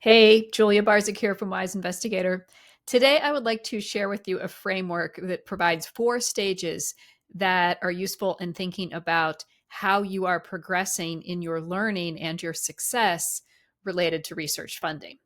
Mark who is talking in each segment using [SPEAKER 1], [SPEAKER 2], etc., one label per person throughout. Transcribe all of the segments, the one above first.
[SPEAKER 1] Hey, Julia Barzyk here from Wise Investigator. Today, I would like to share with you a framework that provides 4 stages that are useful in thinking about how you are progressing in your learning and your success related to research funding.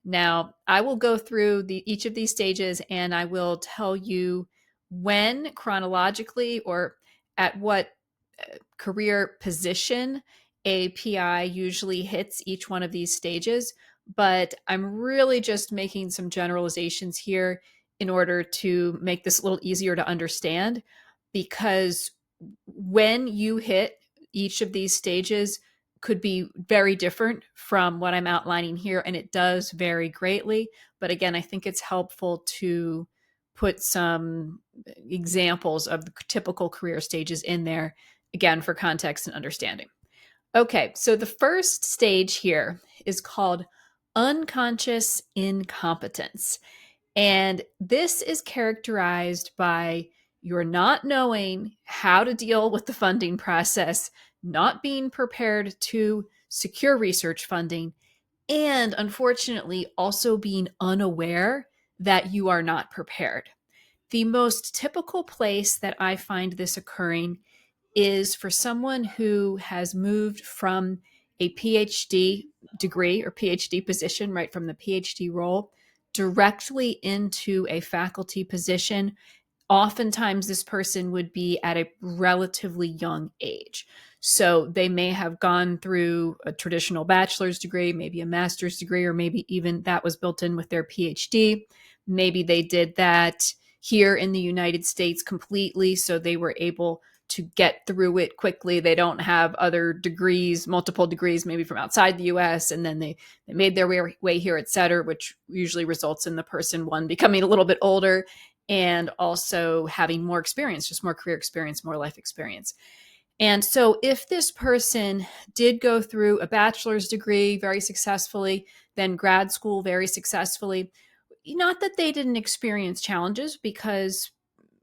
[SPEAKER 1] Now, I will go through each of these stages and I will tell you when chronologically or at what career position a PI usually hits each one of these stages. But I'm really just making some generalizations here in order to make this a little easier to understand. Because when you hit each of these stages, could be very different from what I'm outlining here, and it does vary greatly. But again, I think it's helpful to put some examples of the typical career stages in there, again, for context and understanding. Okay, so the first stage here is called unconscious incompetence. And this is characterized by your not knowing how to deal with the funding process, not being prepared to secure research funding, and unfortunately, also being unaware that you are not prepared. The most typical place that I find this occurring is for someone who has moved from a PhD degree or PhD position, right from the PhD role, directly into a faculty position. Oftentimes, this person would be at a relatively young age. So they may have gone through a traditional bachelor's degree, maybe a master's degree, or maybe even that was built in with their PhD. Maybe they did that here in the United States completely, so they were able to get through it quickly. They don't have other degrees, multiple degrees, maybe from outside the US, and then they made their way here, et cetera, which usually results in the person, one, becoming a little bit older and also having more experience, just more career experience, more life experience. And so if this person did go through a bachelor's degree very successfully, then grad school very successfully, not that they didn't experience challenges, because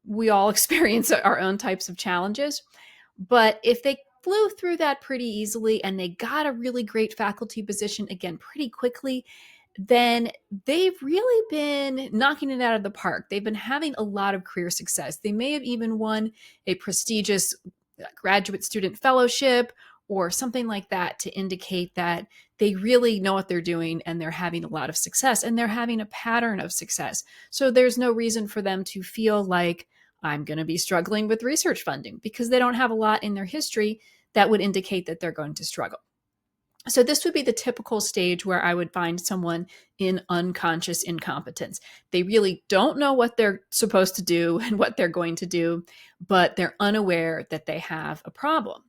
[SPEAKER 1] we all experience our own types of challenges. But if they flew through that pretty easily and they got a really great faculty position again pretty quickly, then they've really been knocking it out of the park. They've been having a lot of career success. They may have even won a prestigious graduate student fellowship or something like that to indicate that they really know what they're doing and they're having a lot of success and they're having a pattern of success. So there's no reason for them to feel like I'm going to be struggling with research funding, because they don't have a lot in their history that would indicate that they're going to struggle. So this would be the typical stage where I would find someone in unconscious incompetence. They really don't know what they're supposed to do and what they're going to do, but they're unaware that they have a problem.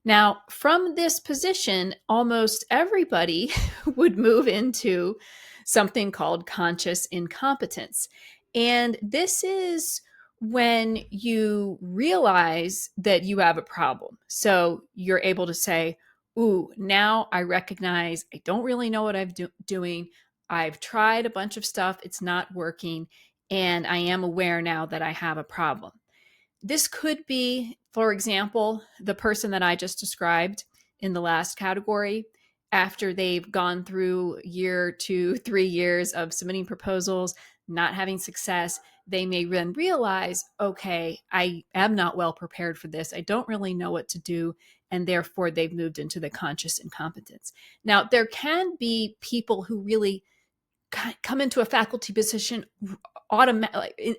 [SPEAKER 1] Now, from this position, almost everybody would move into something called conscious incompetence. And this is when you realize that you have a problem. So you're able to say, ooh, now I recognize I don't really know what I'm doing. I've tried a bunch of stuff, it's not working, and I am aware now that I have a problem. This could be, for example, the person that I just described in the last category. After they've gone through year, 2, 3 years of submitting proposals, not having success, they may then realize, okay, I am not well prepared for this. I don't really know what to do. And therefore, they've moved into the conscious incompetence. Now, there can be people who really come into a faculty position automatically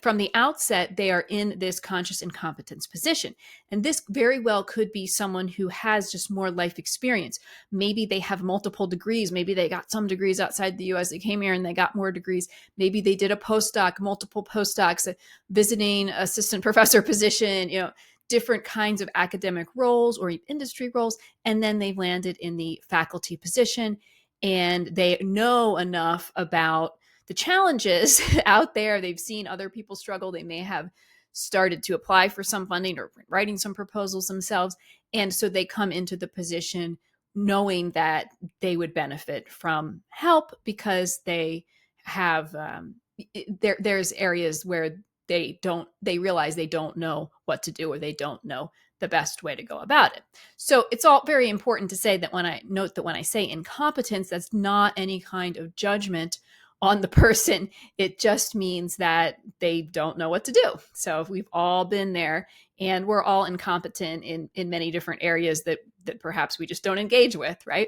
[SPEAKER 1] from the outset. They are in this conscious incompetence position, and this very well could be someone who has just more life experience. Maybe they have multiple degrees. Maybe they got some degrees outside the US. They came here and they got more degrees. Maybe they did a postdoc, multiple postdocs, a visiting assistant professor position, different kinds of academic roles or industry roles, and then they landed in the faculty position, and they know enough about the challenges out there. They've seen other people struggle. They may have started to apply for some funding or writing some proposals themselves. And so they come into the position knowing that they would benefit from help, because they have, there's areas where they realize they don't know what to do, or they don't know the best way to go about it. So it's all very important to say that when I say incompetence, that's not any kind of judgment on the person. It just means that they don't know what to do. So if we've all been there, and we're all incompetent in many different areas that perhaps we just don't engage with, right?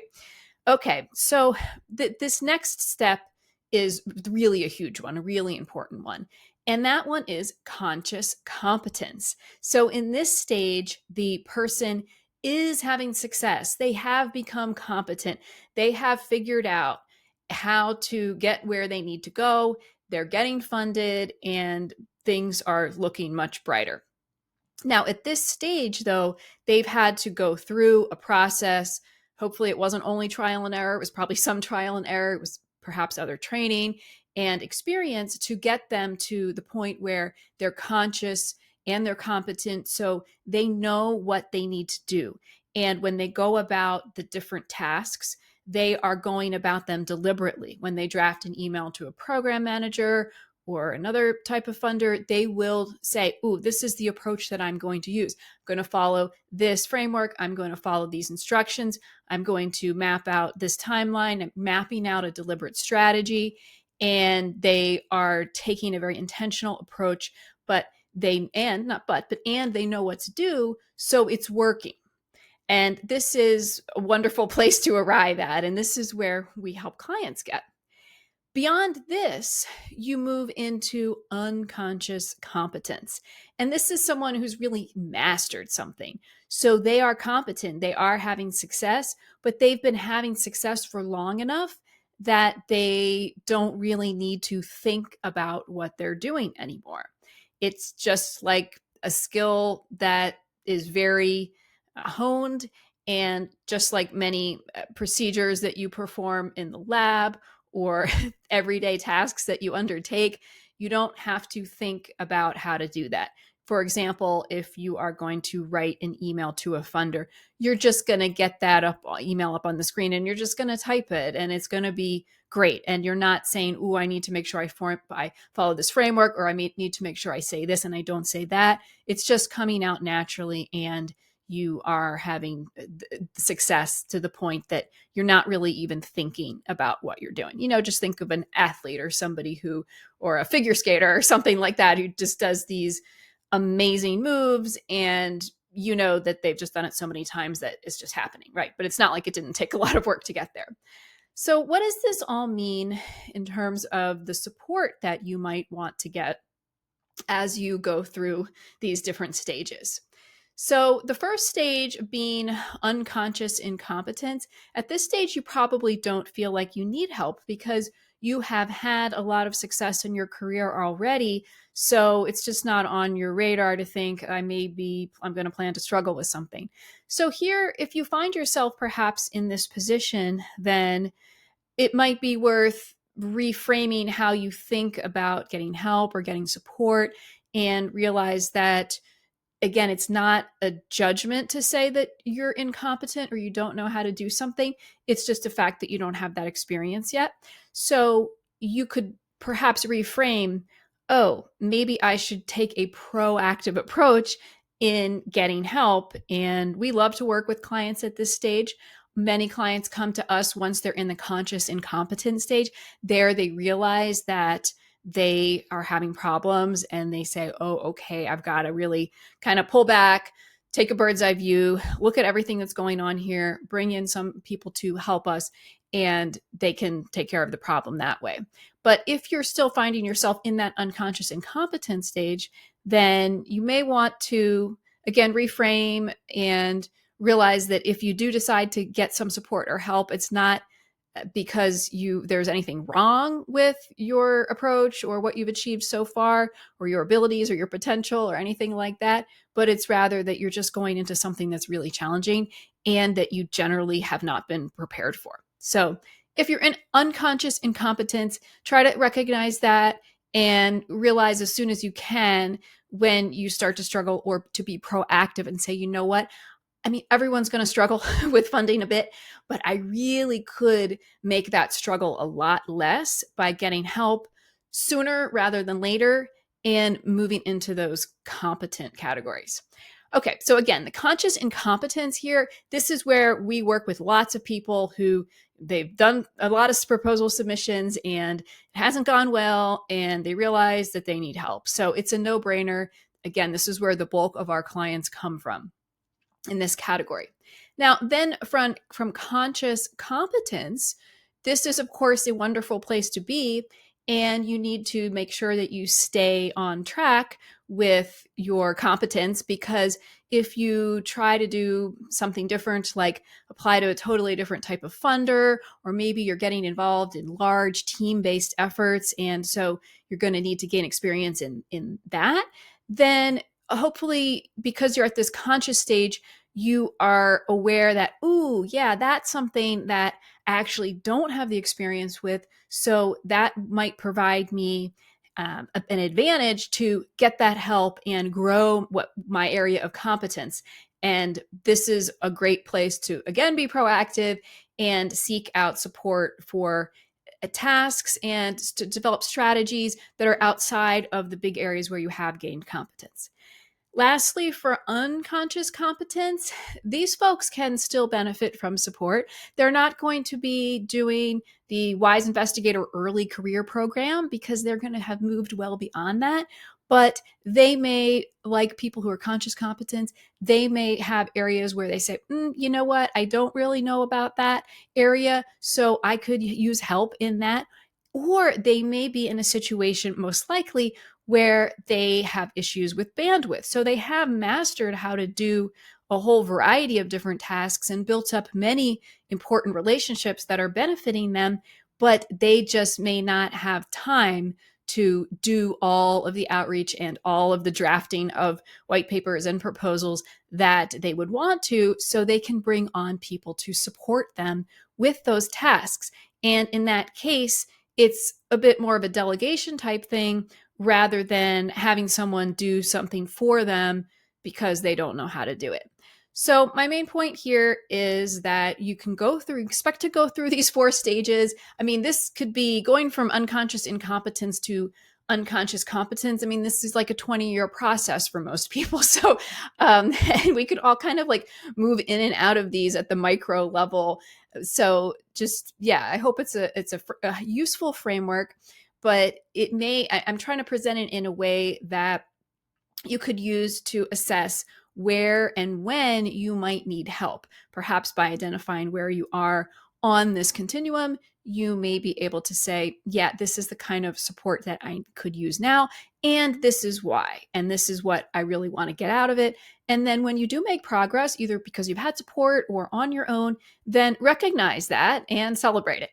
[SPEAKER 1] Okay, so this next step is really a huge one, a really important one. And that one is conscious competence. So in this stage, the person is having success. They have become competent. They have figured out how to get where they need to go. They're getting funded and things are looking much brighter. Now, at this stage, though, they've had to go through a process. Hopefully, it wasn't only trial and error. It was probably some trial and error. It was perhaps other training and experience to get them to the point where they're conscious and they're competent. So they know what they need to do. And when they go about the different tasks, they are going about them deliberately. When they draft an email to a program manager or another type of funder, they will say, "Ooh, this is the approach that I'm going to use. I'm going to follow this framework. I'm going to follow these instructions. I'm going to map out this timeline." I'm mapping out a deliberate strategy. And they are taking a very intentional approach, but they know what to do. So it's working. And this is a wonderful place to arrive at. And this is where we help clients get. Beyond this, you move into unconscious competence. And this is someone who's really mastered something. So they are competent, they are having success, but they've been having success for long enough that they don't really need to think about what they're doing anymore. It's just like a skill that is very honed, and just like many procedures that you perform in the lab or everyday tasks that you undertake, you don't have to think about how to do that. For example, if you are going to write an email to a funder, you're just going to get that email up on the screen, and you're just going to type it, and it's going to be great. And you're not saying, "Ooh, I need to make sure I follow this framework," or "I need to make sure I say this and I don't say that." It's just coming out naturally, and you are having success to the point that you're not really even thinking about what you're doing. Just think of an athlete or or a figure skater or something like that, who just does these amazing moves, and you know that they've just done it so many times that it's just happening, right? But it's not like it didn't take a lot of work to get there. So what does this all mean in terms of the support that you might want to get as you go through these different stages? So the first stage being unconscious incompetence, at this stage, you probably don't feel like you need help because you have had a lot of success in your career already. So it's just not on your radar to think, I'm going to plan to struggle with something. So here, if you find yourself perhaps in this position, then it might be worth reframing how you think about getting help or getting support, and realize that, again, it's not a judgment to say that you're incompetent or you don't know how to do something. It's just a fact that you don't have that experience yet. So you could perhaps reframe, "Oh, maybe I should take a proactive approach in getting help." And we love to work with clients at this stage. Many clients come to us once they're in the conscious incompetence stage. There they realize that they are having problems, and they say, "Oh, okay, I've got to really kind of pull back, take a bird's eye view, look at everything that's going on here, bring in some people to help us," and they can take care of the problem that way. But if you're still finding yourself in that unconscious incompetence stage, then you may want to, again, reframe and realize that if you do decide to get some support or help, it's not because there's anything wrong with your approach or what you've achieved so far, or your abilities or your potential or anything like that, but it's rather that you're just going into something that's really challenging and that you generally have not been prepared for. So if you're in unconscious incompetence, try to recognize that and realize as soon as you can when you start to struggle, or to be proactive and say, "You know what? Everyone's going to struggle with funding a bit, but I really could make that struggle a lot less by getting help sooner rather than later and moving into those competent categories." Okay, so again, the conscious incompetence here, this is where we work with lots of people who they've done a lot of proposal submissions and it hasn't gone well and they realize that they need help. So it's a no-brainer. Again, this is where the bulk of our clients come from in this category. Now, then from conscious competence, this is, of course, a wonderful place to be. And you need to make sure that you stay on track with your competence, because if you try to do something different, like apply to a totally different type of funder, or maybe you're getting involved in large team-based efforts, and so you're going to need to gain experience in that, then hopefully, because you're at this conscious stage, you are aware that, ooh, yeah, that's something that I actually don't have the experience with. So that might provide me an advantage to get that help and grow what my area of competence. And this is a great place to, again, be proactive and seek out support for tasks and to develop strategies that are outside of the big areas where you have gained competence. Lastly, for unconscious competence, these folks can still benefit from support. They're not going to be doing the Wise Investigator early career program because they're going to have moved well beyond that. But they may, like people who are conscious competence, they may have areas where they say, you know what, I don't really know about that area, so I could use help in that. Or they may be in a situation, most likely, where they have issues with bandwidth. So they have mastered how to do a whole variety of different tasks and built up many important relationships that are benefiting them, but they just may not have time to do all of the outreach and all of the drafting of white papers and proposals that they would want to, so they can bring on people to support them with those tasks. And in that case, it's a bit more of a delegation type thing rather than having someone do something for them because they don't know how to do it. So my main point here is that you can expect to go through these 4 stages. I mean, this could be going from unconscious incompetence to unconscious competence. I mean, this is like a 20-year process for most people. So, and we could all kind of like move in and out of these at the micro level. So just, yeah, I hope it's a useful framework, but I'm trying to present it in a way that you could use to assess where and when you might need help. Perhaps by identifying where you are on this continuum, you may be able to say, yeah, this is the kind of support that I could use now, and this is why, and this is what I really want to get out of it. And then when you do make progress, either because you've had support or on your own, then recognize that and celebrate it.